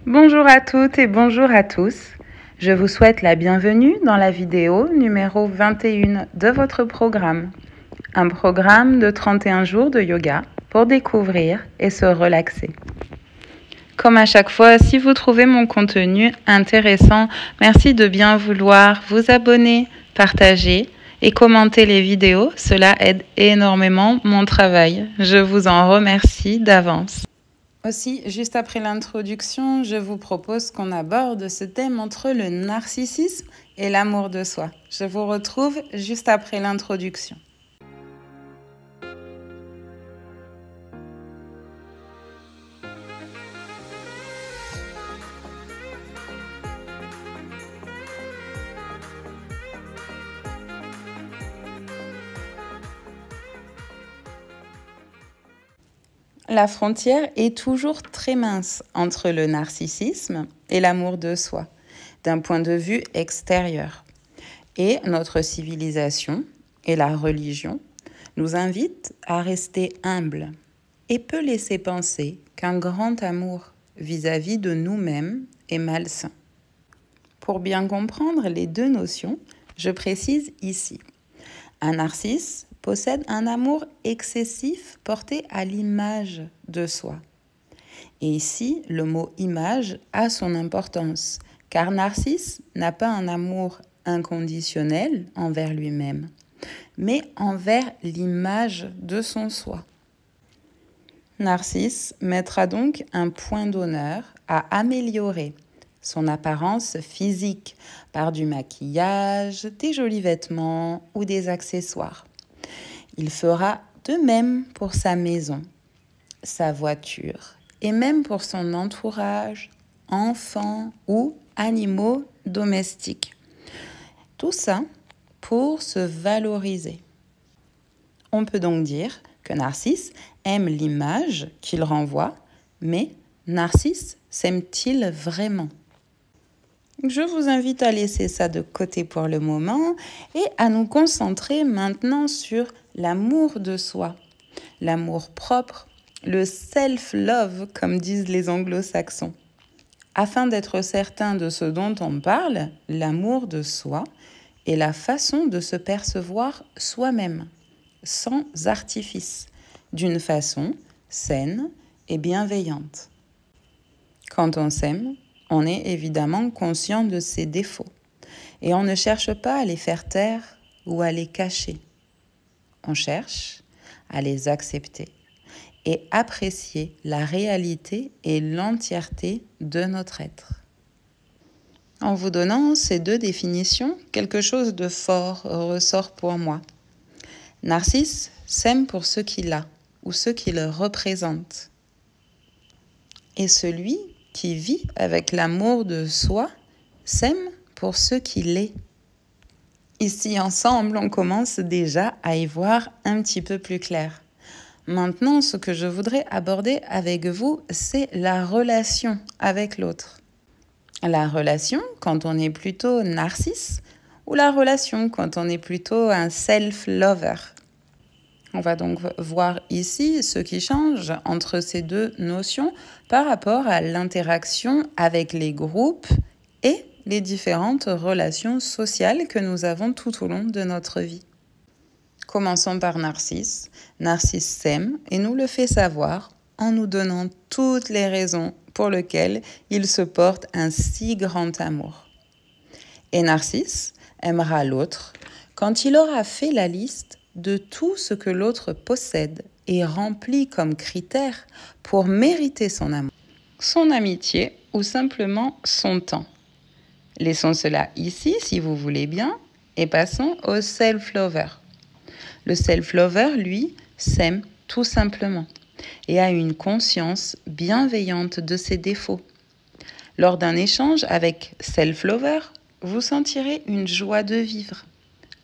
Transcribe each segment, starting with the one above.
Bonjour à toutes et bonjour à tous. Je vous souhaite la bienvenue dans la vidéo numéro 21 de votre programme. Un programme de 31 jours de yoga pour découvrir et se relaxer. Comme à chaque fois, si vous trouvez mon contenu intéressant, merci de bien vouloir vous abonner, partager et commenter les vidéos. Cela aide énormément mon travail. Je vous en remercie d'avance. Aussi, juste après l'introduction, je vous propose qu'on aborde ce thème entre le narcissisme et l'amour de soi. Je vous retrouve juste après l'introduction. La frontière est toujours très mince entre le narcissisme et l'amour de soi, d'un point de vue extérieur. Et notre civilisation et la religion nous invitent à rester humbles et peut laisser penser qu'un grand amour vis-à-vis de nous-mêmes est malsain. Pour bien comprendre les deux notions, je précise ici. Un narcisse possède un amour excessif porté à l'image de soi. Et ici, le mot image a son importance, car Narcisse n'a pas un amour inconditionnel envers lui-même, mais envers l'image de son soi. Narcisse mettra donc un point d'honneur à améliorer son apparence physique par du maquillage, des jolis vêtements ou des accessoires. Il fera de même pour sa maison, sa voiture et même pour son entourage, enfants ou animaux domestiques. Tout ça pour se valoriser. On peut donc dire que Narcisse aime l'image qu'il renvoie, mais Narcisse s'aime-t-il vraiment ? Je vous invite à laisser ça de côté pour le moment et à nous concentrer maintenant sur l'amour de soi, l'amour propre, le self-love comme disent les anglo-saxons. Afin d'être certain de ce dont on parle, l'amour de soi est la façon de se percevoir soi-même, sans artifice, d'une façon saine et bienveillante. Quand on s'aime, on est évidemment conscient de ses défauts et on ne cherche pas à les faire taire ou à les cacher. On cherche à les accepter et apprécier la réalité et l'entièreté de notre être. En vous donnant ces deux définitions, quelque chose de fort ressort pour moi. Narcisse s'aime pour ce qu'il a ou ce qu'il représente. Et celui qui vit avec l'amour de soi s'aime pour ce qu'il est. Ici, ensemble, on commence déjà à y voir un petit peu plus clair. Maintenant, ce que je voudrais aborder avec vous, c'est la relation avec l'autre. La relation quand on est plutôt narcisse ou la relation quand on est plutôt un self-lover. On va donc voir ici ce qui change entre ces deux notions par rapport à l'interaction avec les groupes et les différentes relations sociales que nous avons tout au long de notre vie. Commençons par Narcisse. Narcisse s'aime et nous le fait savoir en nous donnant toutes les raisons pour lesquelles il se porte un si grand amour. Et Narcisse aimera l'autre quand il aura fait la liste de tout ce que l'autre possède et remplit comme critère pour mériter son amour, son amitié ou simplement son temps. Laissons cela ici si vous voulez bien et passons au self-lover. Le self-lover, lui, s'aime tout simplement et a une conscience bienveillante de ses défauts. Lors d'un échange avec self-lover, vous sentirez une joie de vivre,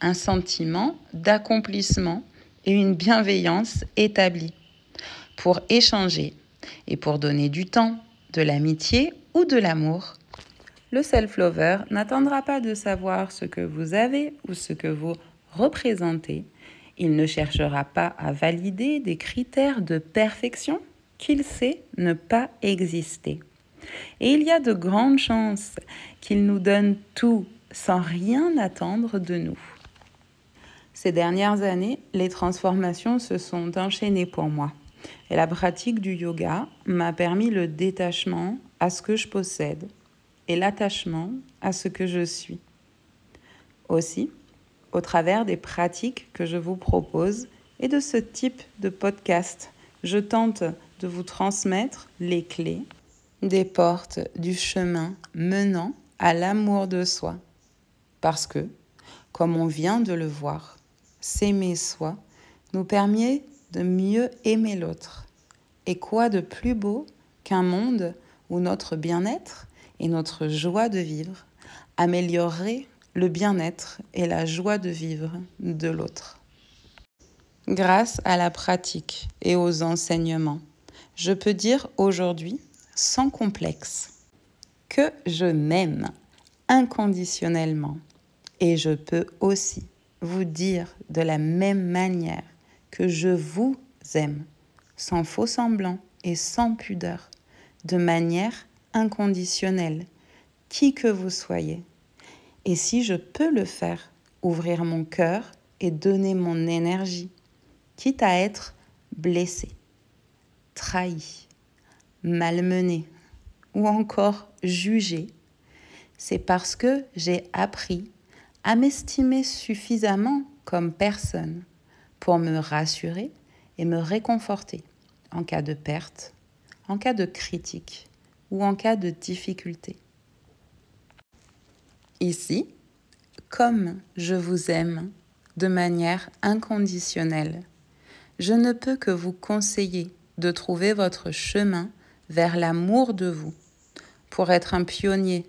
un sentiment d'accomplissement et une bienveillance établie pour échanger et pour donner du temps, de l'amitié ou de l'amour. Le self-lover n'attendra pas de savoir ce que vous avez ou ce que vous représentez. Il ne cherchera pas à valider des critères de perfection qu'il sait ne pas exister. Et il y a de grandes chances qu'il nous donne tout sans rien attendre de nous. Ces dernières années, les transformations se sont enchaînées pour moi. Et la pratique du yoga m'a permis le détachement à ce que je possède et l'attachement à ce que je suis. Aussi, au travers des pratiques que je vous propose et de ce type de podcast, je tente de vous transmettre les clés des portes du chemin menant à l'amour de soi. Parce que, comme on vient de le voir, s'aimer soi nous permet de mieux aimer l'autre. Et quoi de plus beau qu'un monde où notre bien-être et notre joie de vivre amélioreraient le bien-être et la joie de vivre de l'autre. Grâce à la pratique et aux enseignements, je peux dire aujourd'hui, sans complexe, que je m'aime inconditionnellement. Et je peux aussi vous dire de la même manière que je vous aime, sans faux semblant et sans pudeur, de manière inconditionnelle, qui que vous soyez. Et si je peux le faire, ouvrir mon cœur et donner mon énergie, quitte à être blessé, trahi, malmené ou encore jugé, c'est parce que j'ai appris à m'estimer suffisamment comme personne pour me rassurer et me réconforter en cas de perte, en cas de critique ou en cas de difficulté. Ici, comme je vous aime de manière inconditionnelle, je ne peux que vous conseiller de trouver votre chemin vers l'amour de vous pour être un pionnier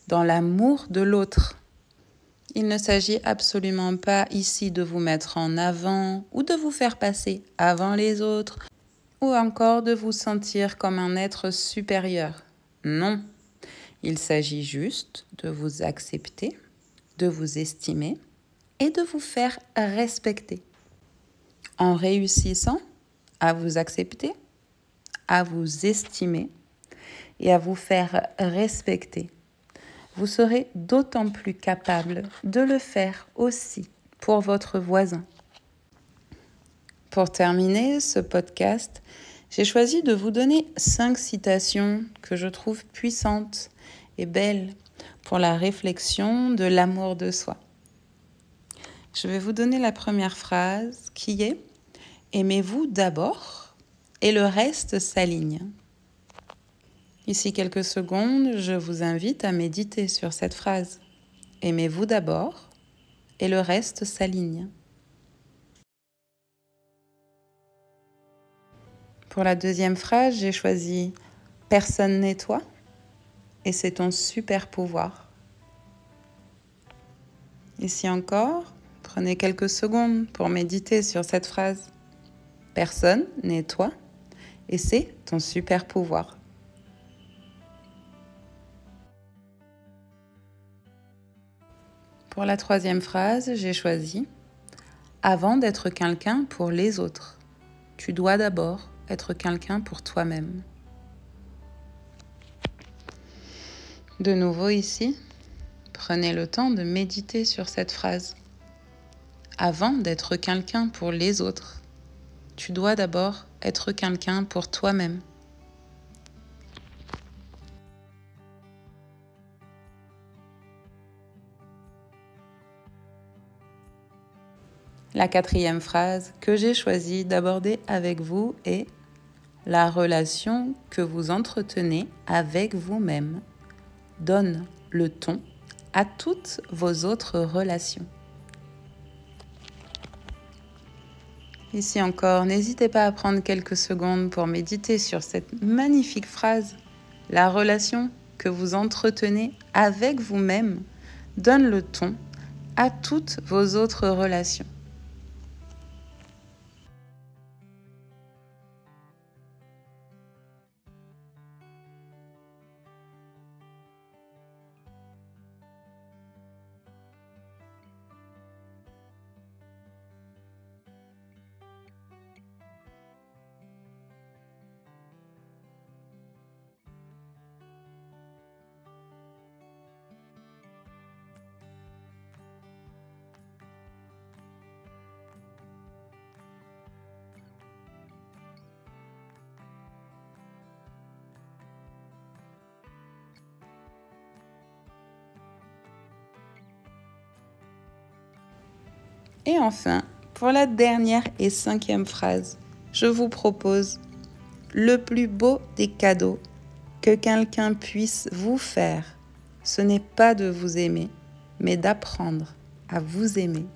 dans l'amour de l'autre. Il ne s'agit absolument pas ici de vous mettre en avant ou de vous faire passer avant les autres ou encore de vous sentir comme un être supérieur. Non, il s'agit juste de vous accepter, de vous estimer et de vous faire respecter. En réussissant à vous accepter, à vous estimer et à vous faire respecter, vous serez d'autant plus capable de le faire aussi pour votre voisin. Pour terminer ce podcast, j'ai choisi de vous donner 5 citations que je trouve puissantes et belles pour la réflexion de l'amour de soi. Je vais vous donner la première phrase qui est « Aimez-vous d'abord et le reste s'aligne ». Ici quelques secondes, je vous invite à méditer sur cette phrase. Aimez-vous d'abord et le reste s'aligne. Pour la deuxième phrase, j'ai choisi « Personne n'est toi et c'est ton super pouvoir ». Ici encore, prenez quelques secondes pour méditer sur cette phrase. Personne n'est toi et c'est ton super pouvoir. Pour la troisième phrase, j'ai choisi « Avant d'être quelqu'un pour les autres, tu dois d'abord être quelqu'un pour toi-même ». De nouveau ici, prenez le temps de méditer sur cette phrase. Avant d'être quelqu'un pour les autres, tu dois d'abord être quelqu'un pour toi-même. La quatrième phrase que j'ai choisi d'aborder avec vous est « La relation que vous entretenez avec vous-même donne le ton à toutes vos autres relations. » Ici encore, n'hésitez pas à prendre quelques secondes pour méditer sur cette magnifique phrase. La relation que vous entretenez avec vous-même donne le ton à toutes vos autres relations. Et enfin, pour la dernière et 5e phrase, je vous propose le plus beau des cadeaux que quelqu'un puisse vous faire. Ce n'est pas de vous aimer, mais d'apprendre à vous aimer.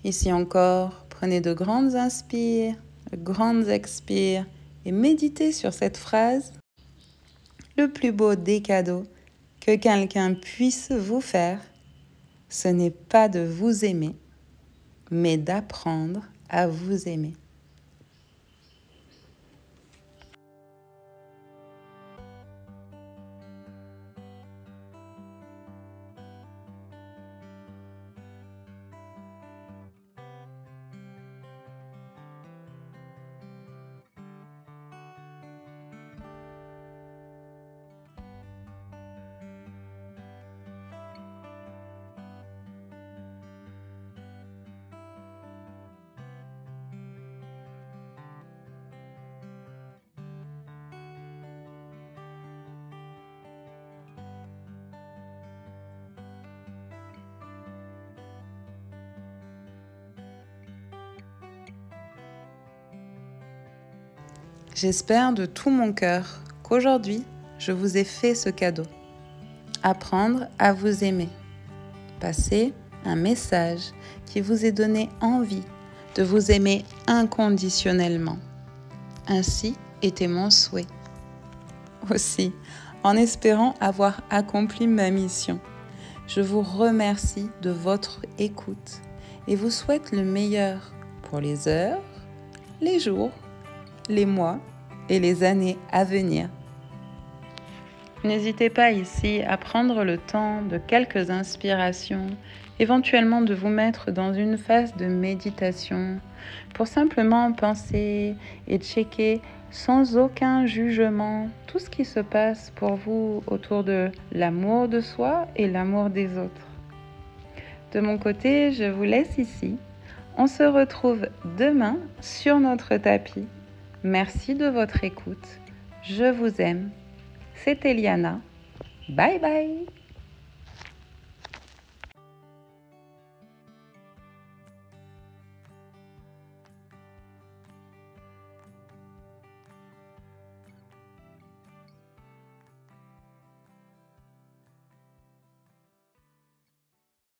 Ici encore, prenez de grandes inspires, de grandes expires et méditez sur cette phrase. Le plus beau des cadeaux que quelqu'un puisse vous faire, ce n'est pas de vous aimer, mais d'apprendre à vous aimer. J'espère de tout mon cœur qu'aujourd'hui, je vous ai fait ce cadeau. Apprendre à vous aimer. Passer un message qui vous ait donné envie de vous aimer inconditionnellement. Ainsi était mon souhait. Aussi, en espérant avoir accompli ma mission, je vous remercie de votre écoute et vous souhaite le meilleur pour les heures, les jours, les mois et les années à venir. N'hésitez pas ici à prendre le temps de quelques inspirations, éventuellement de vous mettre dans une phase de méditation pour simplement penser et checker sans aucun jugement tout ce qui se passe pour vous autour de l'amour de soi et l'amour des autres. De mon côté, je vous laisse ici. On se retrouve demain sur notre tapis. Merci de votre écoute. Je vous aime. C'était Liana. Bye bye.